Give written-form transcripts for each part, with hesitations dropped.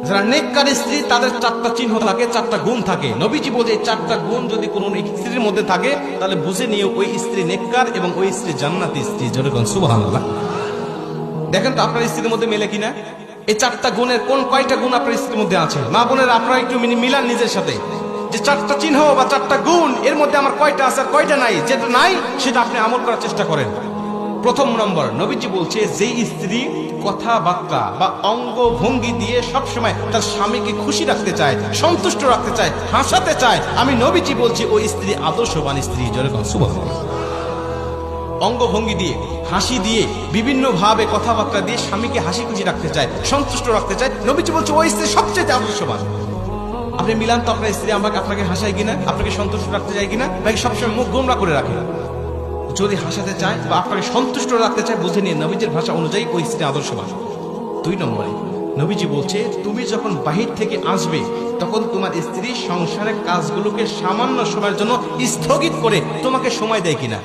যারা নেককার স্ত্রী তাদের চারটা চিহ্ন থাকে, চারটা গুণ থাকে। নবীজি বলে এই চারটা গুণ যদি কোনো স্ত্রীর মধ্যে থাকে তাহলে বুঝে নিয়ে ওই স্ত্রী নেককার এবং ওই স্ত্রী জান্নাতি স্ত্রী। যেরকম সুবহানাল্লাহ। দেখেন তো আপনার স্ত্রীর মধ্যে মেলে কিনা এই চারটা গুণের কয়টা গুণ আপনার স্ত্রীর মধ্যে আছে? মা বোনের আপনারা একটু মিলান নিজের সাথে, যে চারটা চিহ্ন বা চারটা গুণ এর মধ্যে আমার কয়টা আছে আর কয়টা নাই। যেটা নাই সেটা আপনি আমল করার চেষ্টা করেন। প্রথম নম্বর, নবীজি বলছে যেই স্ত্রী কথাবার্তা বা অঙ্গ ভঙ্গি দিয়ে সবসময় তার স্বামীকে খুশি রাখতে চায়, সন্তুষ্ট রাখতে চায়, হাসাতে চায়, আমি নবীজি বলছি ওই স্ত্রী আদর্শবান স্ত্রী। যেরকম সুবহানাল্লাহ। অঙ্গভঙ্গি দিয়ে, হাসি দিয়ে, বিভিন্ন ভাবে কথাবার্তা দিয়ে স্বামীকে হাসি খুশি রাখতে চায়, সন্তুষ্ট রাখতে চায়, নবীজি বলছে ওই স্ত্রী সবচেয়ে আদর্শবান। আপনি মিলান তো আপনার স্ত্রী আপনাকে হাসায় কিনা, আপনাকে সন্তুষ্ট রাখতে চায় কিনা, নাকি সবসময় মুখ গোমরা করে রাখে? যদি হাসাতে চায় বা আপনাকে সন্তুষ্ট রাখতে চায় বুঝে নিয়ে নবীজির ভাষা অনুযায়ী ওই স্ত্রী আদর্শবান। 2 নম্বরে নবীজি বলছে তুমি যখন বাহির থেকে আসবে তখন তোমার স্ত্রী সংসারের কাজগুলোকে সামান্য সময়ের জন্য স্থগিত করে তোমাকে সময় দেয় কিনা।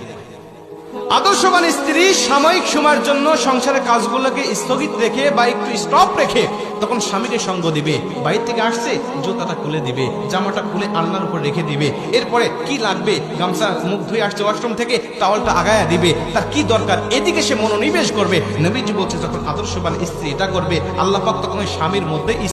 আদর্শবান স্ত্রী সাময়িক সময়ের জন্য সংসারের কাজগুলোকে স্থগিত রেখে বা একটু স্টপ রেখে তখন স্বামীকে সঙ্গ দিবে। বাইরে থেকে আসছে জুতাটা খুলে দিবে, জামাটা খুলে আলনার উপর রেখে দিবে, এরপরে কি লাগবে গামছা মুখ ধুয়ে আসছে ওয়াশরুম থেকে টাওয়ালটা আগায়া দিবে, তার কি দরকার এদিকে সে মনোনিবেশ করবে। নবীজি বলছে যখন আদর্শবান স্ত্রী এটা করবে আল্লাহ পাক তখন ওই স্বামীর মধ্যে